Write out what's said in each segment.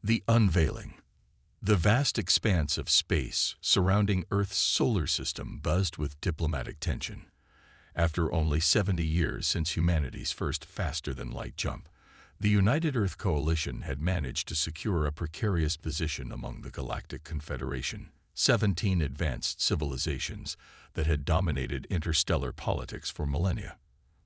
The unveiling. The vast expanse of space surrounding Earth's solar system buzzed with diplomatic tension. After only 70 years since humanity's first faster-than-light jump, the United Earth Coalition had managed to secure a precarious position among the Galactic Confederation, 17 advanced civilizations that had dominated interstellar politics for millennia.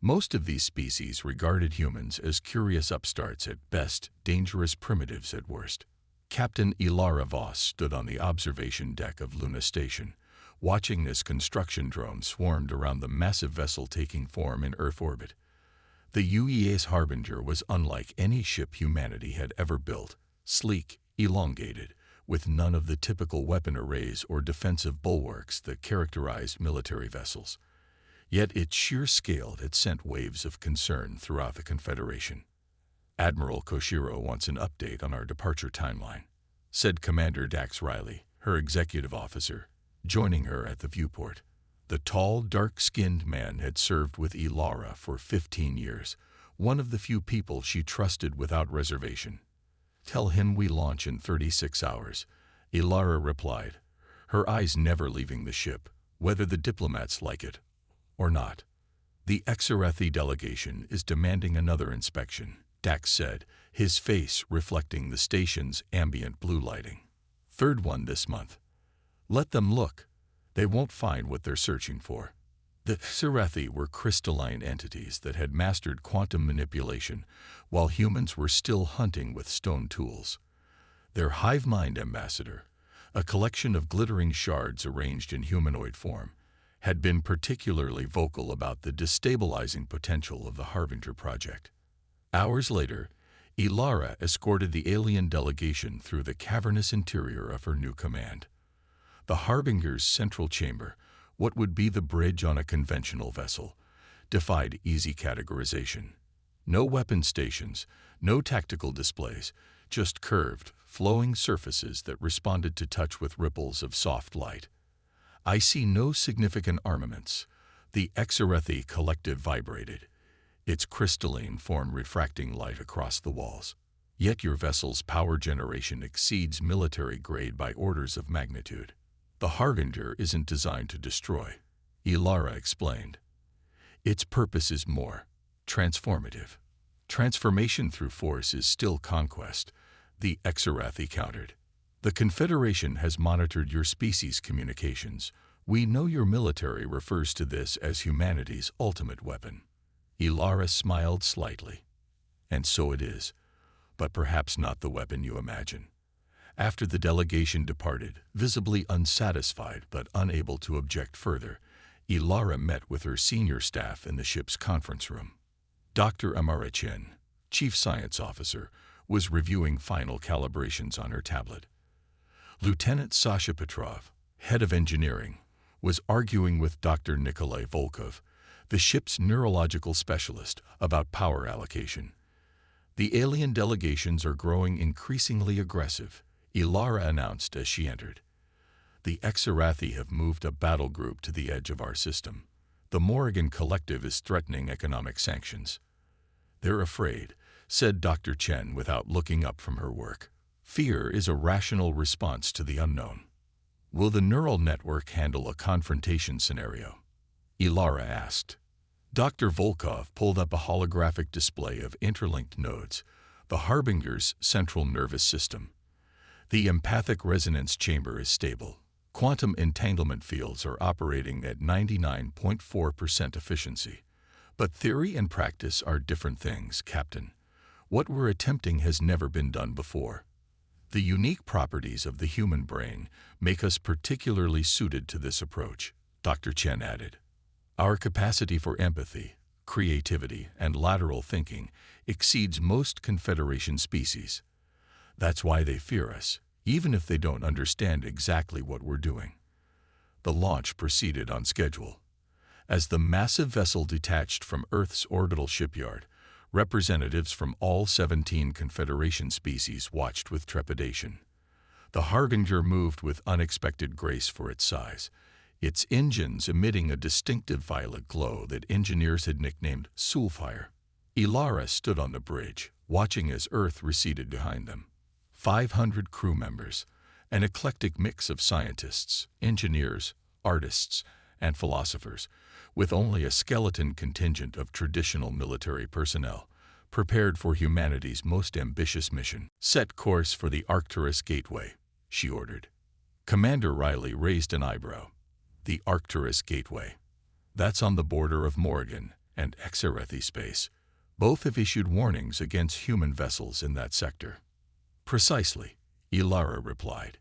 Most of these species regarded humans as curious upstarts at best, dangerous primitives at worst. Captain Ilara Voss stood on the observation deck of Luna Station, watching as construction drones swarmed around the massive vessel taking form in Earth orbit. The UEA's Harbinger was unlike any ship humanity had ever built, sleek, elongated, with none of the typical weapon arrays or defensive bulwarks that characterized military vessels. Yet its sheer scale had sent waves of concern throughout the Confederation. "Admiral Koshiro wants an update on our departure timeline," said Commander Dax Riley, her executive officer, joining her at the viewport. The tall, dark-skinned man had served with Ilara for 15 years, one of the few people she trusted without reservation. "Tell him we launch in 36 hours, Ilara replied, her eyes never leaving the ship, whether the diplomats like it or not. "The Exarathi delegation is demanding another inspection," Dax said, his face reflecting the station's ambient blue lighting. "Third one this month. Let them look. They won't find what they're searching for." The Exarathi were crystalline entities that had mastered quantum manipulation, while humans were still hunting with stone tools. Their hive mind ambassador, a collection of glittering shards arranged in humanoid form, had been particularly vocal about the destabilizing potential of the Harbinger project. Hours later, Ilara escorted the alien delegation through the cavernous interior of her new command. The Harbinger's central chamber, what would be the bridge on a conventional vessel, defied easy categorization. No weapon stations, no tactical displays, just curved, flowing surfaces that responded to touch with ripples of soft light. "I see no significant armaments," the Exarathi collective vibrated, its crystalline form refracting light across the walls. "Yet your vessel's power generation exceeds military grade by orders of magnitude." "The Harbinger isn't designed to destroy," Ilara explained. "Its purpose is more transformative. Transformation through force is still conquest," the Exarathi countered. "The Confederation has monitored your species' communications. We know your military refers to this as humanity's ultimate weapon." Ilara smiled slightly. "And so it is, but perhaps not the weapon you imagine." After the delegation departed, visibly unsatisfied but unable to object further, Ilara met with her senior staff in the ship's conference room. Dr. Amara Chin, Chief Science Officer, was reviewing final calibrations on her tablet. Lieutenant Sasha Petrov, Head of Engineering, was arguing with Dr. Nikolai Volkov, the ship's neurological specialist, about power allocation. "The alien delegations are growing increasingly aggressive," Ilara announced as she entered. "The Exarathi have moved a battle group to the edge of our system. The Morrigan Collective is threatening economic sanctions." "They're afraid," said Dr. Chen without looking up from her work. "Fear is a rational response to the unknown." "Will the neural network handle a confrontation scenario?" Ilara asked. Dr. Volkov pulled up a holographic display of interlinked nodes, the Harbinger's central nervous system. "The empathic resonance chamber is stable. Quantum entanglement fields are operating at 99.4% efficiency. But theory and practice are different things, Captain. What we're attempting has never been done before. The unique properties of the human brain make us particularly suited to this approach," Dr. Chen added. "Our capacity for empathy, creativity, and lateral thinking exceeds most Confederation species. That's why they fear us, even if they don't understand exactly what we're doing." The launch proceeded on schedule. As the massive vessel detached from Earth's orbital shipyard, representatives from all 17 Confederation species watched with trepidation. The Harbinger moved with unexpected grace for its size, its engines emitting a distinctive violet glow that engineers had nicknamed Soulfire. Ilara stood on the bridge, watching as Earth receded behind them. 500 crew members, an eclectic mix of scientists, engineers, artists, and philosophers, with only a skeleton contingent of traditional military personnel, prepared for humanity's most ambitious mission. "Set course for the Arcturus Gateway," she ordered. Commander Riley raised an eyebrow. "The Arcturus Gateway. That's on the border of Morgan and Exerethi space. Both have issued warnings against human vessels in that sector." "Precisely," Ilara replied.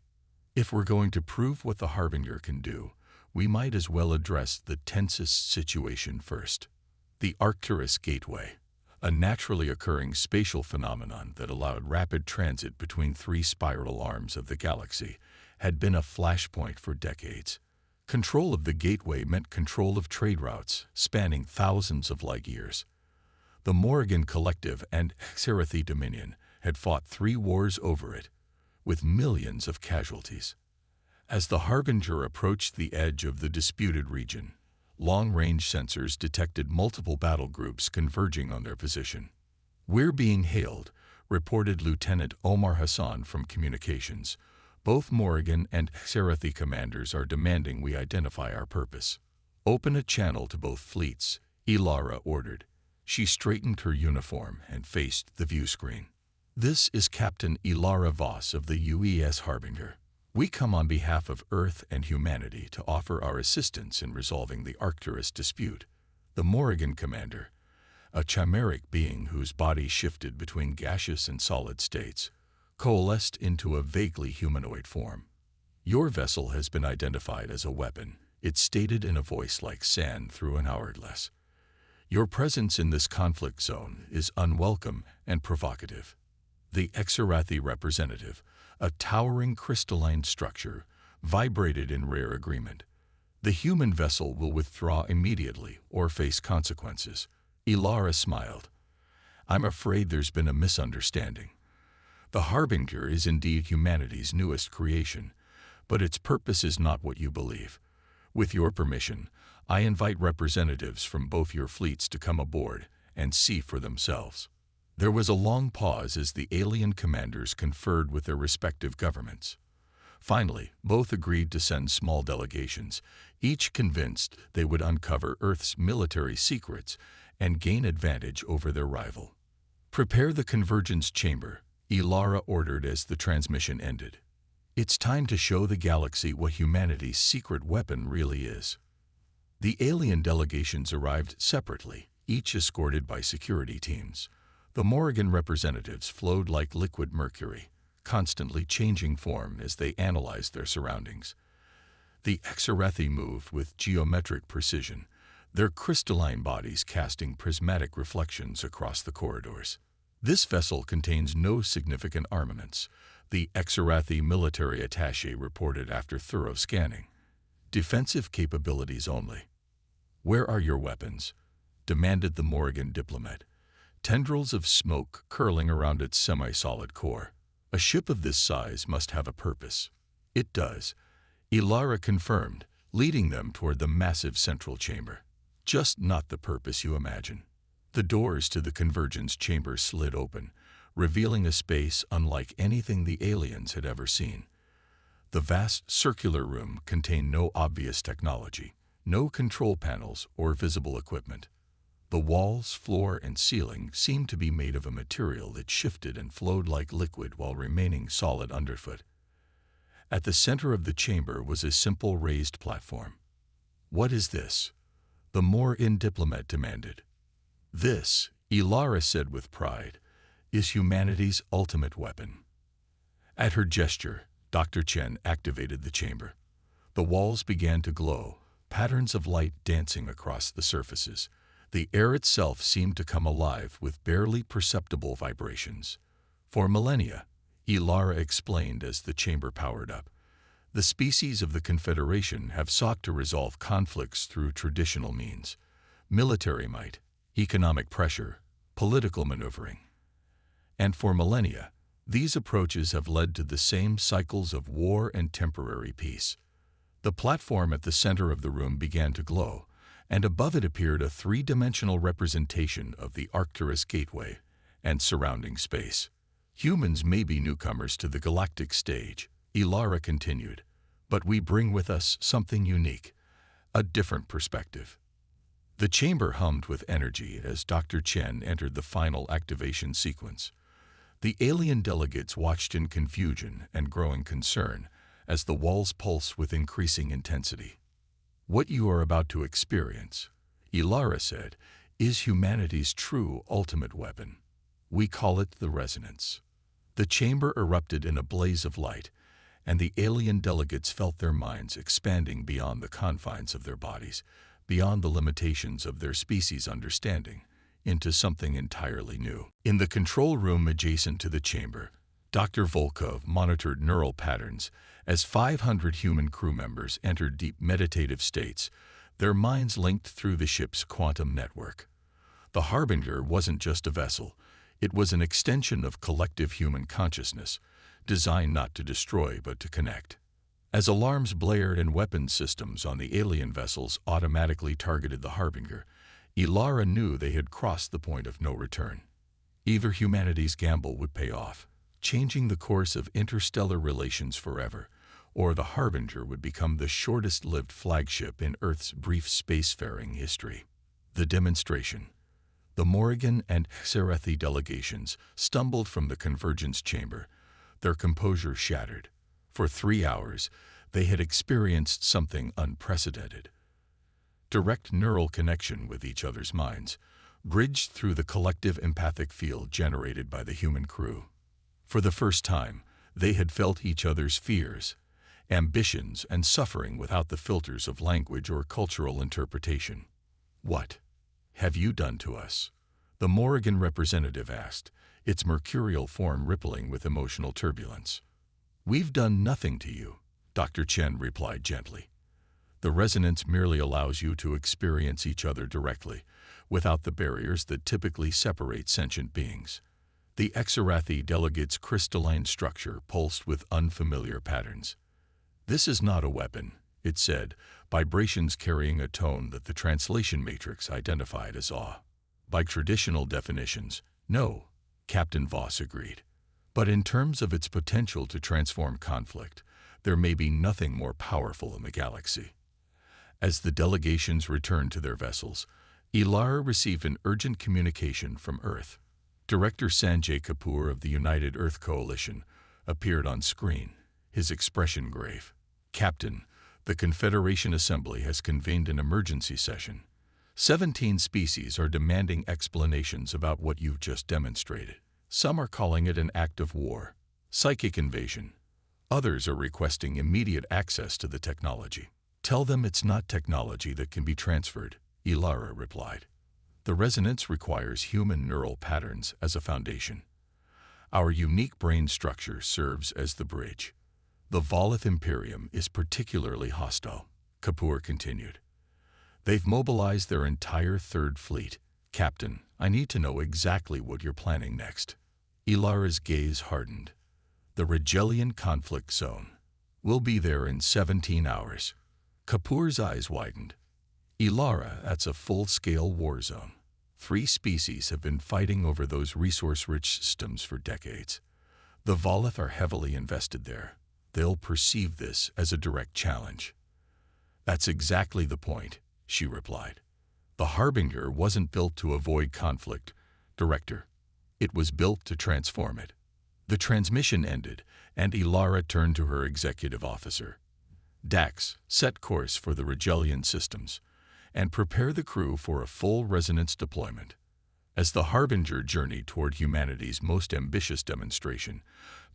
"If we're going to prove what the Harbinger can do, we might as well address the tensest situation first. The Arcturus Gateway, a naturally occurring spatial phenomenon that allowed rapid transit between three spiral arms of the galaxy, had been a flashpoint for decades. Control of the gateway meant control of trade routes spanning thousands of light years. The Morrigan Collective and Exerethi Dominion had fought 3 wars over it, with millions of casualties. As the Harbinger approached the edge of the disputed region, long-range sensors detected multiple battle groups converging on their position. "We're being hailed," reported Lieutenant Omar Hassan from Communications. "Both Morrigan and Exerethi commanders are demanding we identify our purpose." "Open a channel to both fleets," Ilara ordered. She straightened her uniform and faced the view screen. "This is Captain Ilara Voss of the UES Harbinger. We come on behalf of Earth and humanity to offer our assistance in resolving the Arcturus dispute." The Morrigan commander, a chimeric being whose body shifted between gaseous and solid states, coalesced into a vaguely humanoid form. "Your vessel has been identified as a weapon," it stated in a voice like sand through an hourglass. "Your presence in this conflict zone is unwelcome and provocative." The Exerethi representative, a towering crystalline structure, vibrated in rare agreement. "The human vessel will withdraw immediately or face consequences." Ilara smiled. "I'm afraid there's been a misunderstanding. The Harbinger is indeed humanity's newest creation, but its purpose is not what you believe. With your permission, I invite representatives from both your fleets to come aboard and see for themselves." There was a long pause as the alien commanders conferred with their respective governments. Finally, both agreed to send small delegations, each convinced they would uncover Earth's military secrets and gain advantage over their rival. "Prepare the convergence chamber," Ilara ordered as the transmission ended. "It's time to show the galaxy what humanity's secret weapon really is." The alien delegations arrived separately, each escorted by security teams. The Morrigan representatives flowed like liquid mercury, constantly changing form as they analyzed their surroundings. The Exerethi moved with geometric precision, their crystalline bodies casting prismatic reflections across the corridors. "This vessel contains no significant armaments," the Exerethi military attaché reported after thorough scanning. "Defensive capabilities only." "Where are your weapons?" demanded the Morrigan diplomat, tendrils of smoke curling around its semi-solid core. "A ship of this size must have a purpose." "It does," Ilara confirmed, leading them toward the massive central chamber. "Just not the purpose you imagine." The doors to the convergence chamber slid open, revealing a space unlike anything the aliens had ever seen. The vast circular room contained no obvious technology, no control panels or visible equipment. The walls, floor, and ceiling seemed to be made of a material that shifted and flowed like liquid while remaining solid underfoot. At the center of the chamber was a simple raised platform. "What is this?" the Morrigan diplomat demanded. "This," Ilara said with pride, "is humanity's ultimate weapon." At her gesture, Dr. Chen activated the chamber. The walls began to glow, patterns of light dancing across the surfaces. The air itself seemed to come alive with barely perceptible vibrations. "For millennia," Ilara explained as the chamber powered up, "the species of the Confederation have sought to resolve conflicts through traditional means: military might, economic pressure, political maneuvering. And for millennia, these approaches have led to the same cycles of war and temporary peace." The platform at the center of the room began to glow, and above it appeared a 3-dimensional representation of the Arcturus Gateway and surrounding space. Humans may be newcomers to the galactic stage, Ilara continued, but we bring with us something unique, a different perspective. The chamber hummed with energy as Dr. Chen entered the final activation sequence. The alien delegates watched in confusion and growing concern as the walls pulsed with increasing intensity. What you are about to experience, Ilara said, is humanity's true ultimate weapon. We call it the resonance. The chamber erupted in a blaze of light, and the alien delegates felt their minds expanding beyond the confines of their bodies, beyond the limitations of their species' understanding, into something entirely new. In the control room adjacent to the chamber, Dr. Volkov monitored neural patterns as 500 human crew members entered deep meditative states, their minds linked through the ship's quantum network. The Harbinger wasn't just a vessel, it was an extension of collective human consciousness, designed not to destroy but to connect. As alarms blared and weapons systems on the alien vessels automatically targeted the Harbinger, Ilara knew they had crossed the point of no return. Either humanity's gamble would pay off, changing the course of interstellar relations forever, or the Harbinger would become the shortest-lived flagship in Earth's brief spacefaring history. The demonstration. The Morrigan and Xerathi delegations stumbled from the convergence chamber, their composure shattered. For 3 hours, they had experienced something unprecedented. Direct neural connection with each other's minds, bridged through the collective empathic field generated by the human crew. For the first time, they had felt each other's fears, ambitions, and suffering without the filters of language or cultural interpretation. "What have you done to us?" the Morrigan representative asked, its mercurial form rippling with emotional turbulence. "We've done nothing to you," Dr. Chen replied gently. "The resonance merely allows you to experience each other directly, without the barriers that typically separate sentient beings." The Xerathi delegate's crystalline structure pulsed with unfamiliar patterns. "This is not a weapon," it said, vibrations carrying a tone that the translation matrix identified as awe. "By traditional definitions, no," Captain Voss agreed. "But in terms of its potential to transform conflict, there may be nothing more powerful in the galaxy." As the delegations returned to their vessels, Ilara received an urgent communication from Earth. Director Sanjay Kapoor of the United Earth Coalition appeared on screen, his expression grave. "Captain, the Confederation Assembly has convened an emergency session. 17 species are demanding explanations about what you've just demonstrated. Some are calling it an act of war, psychic invasion. Others are requesting immediate access to the technology." "Tell them it's not technology that can be transferred," Ilara replied. "The resonance requires human neural patterns as a foundation. Our unique brain structure serves as the bridge. The Volith Imperium is particularly hostile," Kapoor continued. "They've mobilized their entire Third Fleet. Captain, I need to know exactly what you're planning next." Ilara's gaze hardened. "The Rigelian conflict zone. We'll be there in 17 hours. Kapoor's eyes widened. "Ilara, that's a full-scale war zone. 3 species have been fighting over those resource-rich systems for decades. The Volith are heavily invested there. They'll perceive this as a direct challenge." "That's exactly the point," she replied. "The Harbinger wasn't built to avoid conflict, Director. It was built to transform it." The transmission ended, and Ilara turned to her executive officer. "Dax, set course for the Rigelian systems, and prepare the crew for a full resonance deployment." As the Harbinger journeyed toward humanity's most ambitious demonstration,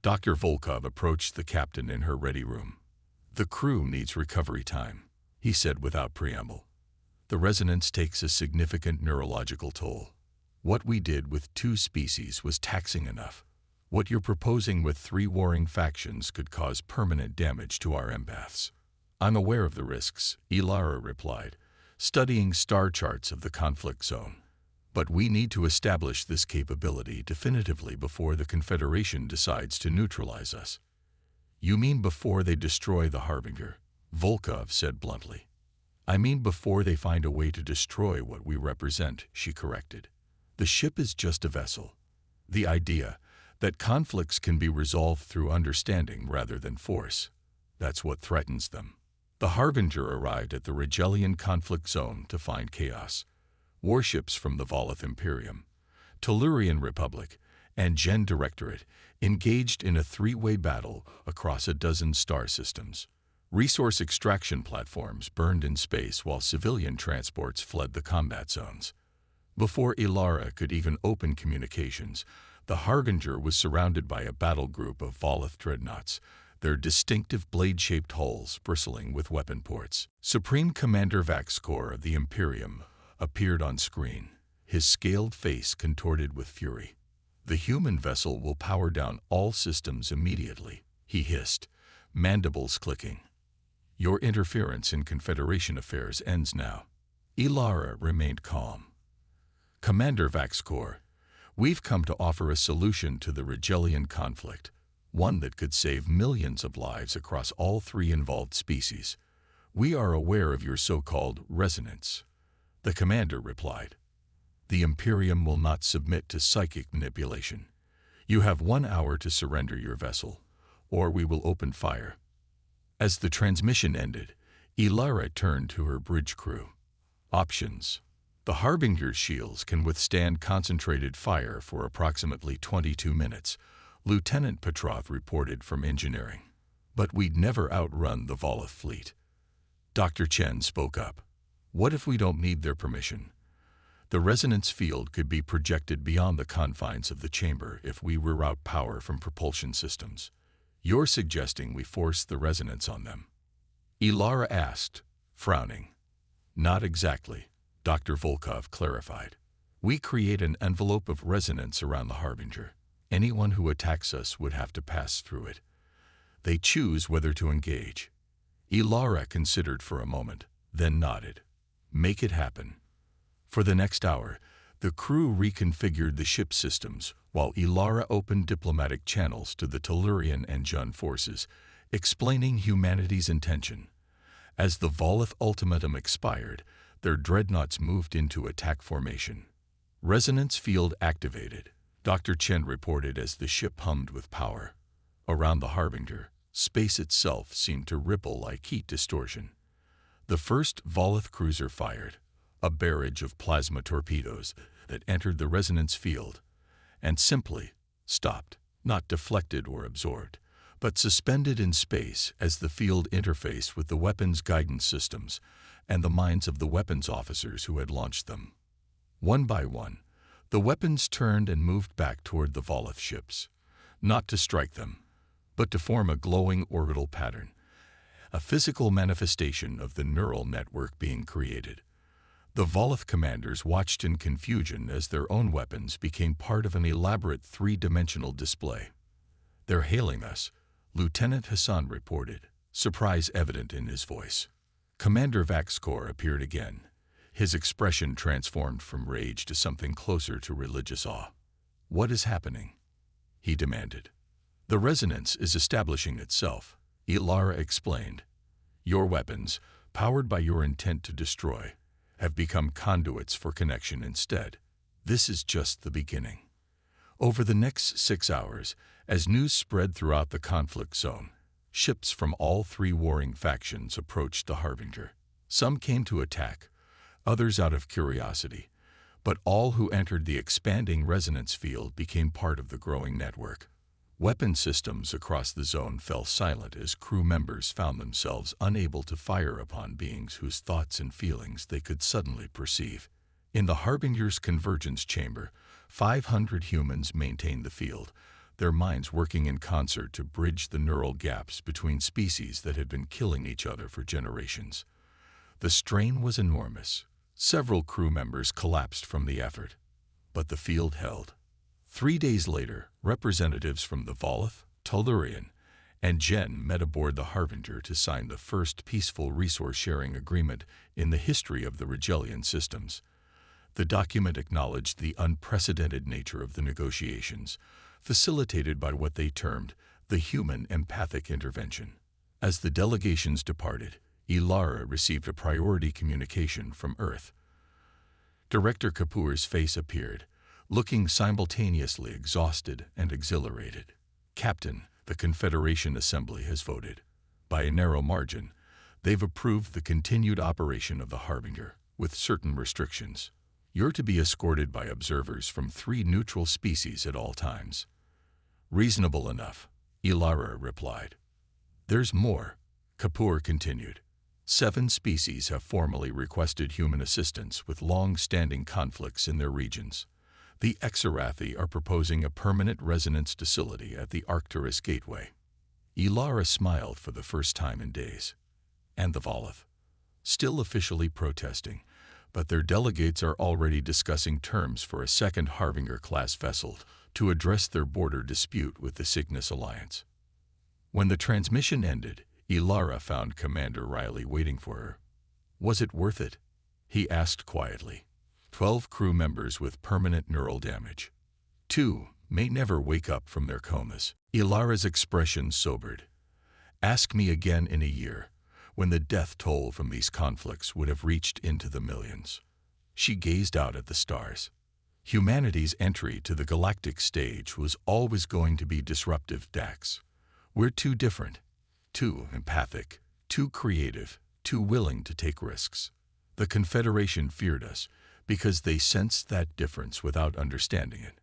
Dr. Volkov approached the captain in her ready room. "The crew needs recovery time," he said without preamble. "The resonance takes a significant neurological toll. What we did with 2 species was taxing enough. What you're proposing with 3 warring factions could cause permanent damage to our empaths." "I'm aware of the risks," Ilara replied, studying star charts of the conflict zone. "But we need to establish this capability definitively before the Confederation decides to neutralize us." "You mean before they destroy the Harbinger?" Volkov said bluntly. "I mean before they find a way to destroy what we represent," she corrected. "The ship is just a vessel. The idea, that conflicts can be resolved through understanding rather than force. That's what threatens them. The Harbinger arrived at the Rigelian conflict zone to find chaos. Warships from the Volith Imperium, Tellurian Republic, and Gen Directorate engaged in a three-way battle across a dozen star systems. Resource extraction platforms burned in space while civilian transports fled the combat zones. Before Ilara could even open communications, the Harbinger was surrounded by a battle group of Volith dreadnoughts, their distinctive blade-shaped hulls bristling with weapon ports. Supreme Commander Vaxcor of the Imperium appeared on screen, his scaled face contorted with fury. "The human vessel will power down all systems immediately," he hissed, mandibles clicking. "Your interference in Confederation affairs ends now." Ilara remained calm. "Commander Vaxcor, we've come to offer a solution to the Rigelian conflict, one that could save millions of lives across all three involved species. We are aware of your so-called resonance." The commander replied, "The Imperium will not submit to psychic manipulation. You have 1 hour to surrender your vessel, or we will open fire." As the transmission ended, Ilara turned to her bridge crew. "Options. The Harbinger's shields can withstand concentrated fire for approximately 22 minutes, Lieutenant Petrov reported from engineering. "But we'd never outrun the Volith fleet." Dr. Chen spoke up. "What if we don't need their permission? The resonance field could be projected beyond the confines of the chamber if we reroute power from propulsion systems. You're suggesting we force the resonance on them?" Ilara asked, frowning. "Not exactly," Dr. Volkov clarified. "We create an envelope of resonance around the Harbinger. Anyone who attacks us would have to pass through it. They choose whether to engage." Ilara considered for a moment, then nodded. "Make it happen." For the next hour, the crew reconfigured the ship systems while Ilara opened diplomatic channels to the Tellurian and Jun forces, explaining humanity's intention. As the Volith ultimatum expired, their dreadnoughts moved into attack formation. "Resonance field activated," Dr. Chen reported as the ship hummed with power. Around the Harbinger, space itself seemed to ripple like heat distortion. The first Volith cruiser fired, a barrage of plasma torpedoes that entered the resonance field, and simply stopped, not deflected or absorbed, but suspended in space as the field interfaced with the weapons guidance systems and the minds of the weapons officers who had launched them. One by one, the weapons turned and moved back toward the Volith ships, not to strike them, but to form a glowing orbital pattern, a physical manifestation of the neural network being created. The Volith commanders watched in confusion as their own weapons became part of an elaborate three-dimensional display. "They're hailing us," Lieutenant Hassan reported, surprise evident in his voice. Commander Vaxcor appeared again, his expression transformed from rage to something closer to religious awe. "What is happening?" he demanded. "The resonance is establishing itself," Ilara explained. "Your weapons, powered by your intent to destroy, have become conduits for connection instead. This is just the beginning." Over the next 6 hours, as news spread throughout the conflict zone, ships from all three warring factions approached the Harbinger. Some came to attack, others out of curiosity, but all who entered the expanding resonance field became part of the growing network. Weapon systems across the zone fell silent as crew members found themselves unable to fire upon beings whose thoughts and feelings they could suddenly perceive. In the Harbinger's convergence chamber, 500 humans maintained the field, their minds working in concert to bridge the neural gaps between species that had been killing each other for generations. The strain was enormous. Several crew members collapsed from the effort, but the field held. 3 days later, representatives from the Volith, Tellurian, and Gen met aboard the Harbinger to sign the first peaceful resource-sharing agreement in the history of the Rigelian systems. The document acknowledged the unprecedented nature of the negotiations, facilitated by what they termed the human empathic intervention. As the delegations departed, Ilara received a priority communication from Earth. Director Kapoor's face appeared, looking simultaneously exhausted and exhilarated. "Captain, the Confederation Assembly has voted. By a narrow margin, they've approved the continued operation of the Harbinger, with certain restrictions. You're to be escorted by observers from 3 neutral species at all times." "Reasonable enough," Ilara replied. "There's more," Kapoor continued. 7 species have formally requested human assistance with long-standing conflicts in their regions. The Exarathi are proposing a permanent resonance facility at the Arcturus Gateway. Ilara smiled for the first time in days. And the Volith, still officially protesting, but their delegates are already discussing terms for a second Harbinger-class vessel to address their border dispute with the Cygnus Alliance. When the transmission ended, Ilara found Commander Riley waiting for her. "Was it worth it?" he asked quietly. 12 crew members with permanent neural damage. 2 may never wake up from their comas. Ilara's expression sobered. "Ask me again in a year, when the death toll from these conflicts would have reached into the millions." She gazed out at the stars. Humanity's entry to the galactic stage was always going to be disruptive, Dax. We're too different, too empathic, too creative, too willing to take risks. The Confederation feared us because they sensed that difference without understanding it.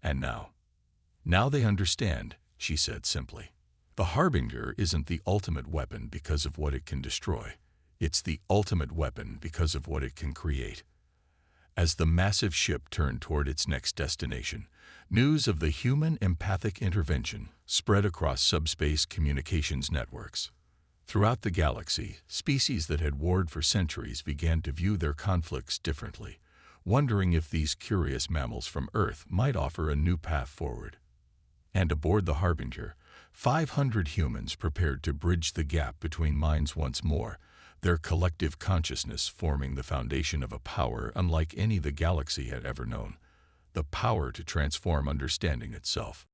And now they understand, she said simply. The Harbinger isn't the ultimate weapon because of what it can destroy. It's the ultimate weapon because of what it can create. As the massive ship turned toward its next destination, news of the human empathic intervention spread across subspace communications networks. Throughout the galaxy, species that had warred for centuries began to view their conflicts differently, wondering if these curious mammals from Earth might offer a new path forward. And aboard the Harbinger, 500 humans prepared to bridge the gap between minds once more, their collective consciousness forming the foundation of a power unlike any the galaxy had ever known, the power to transform understanding itself.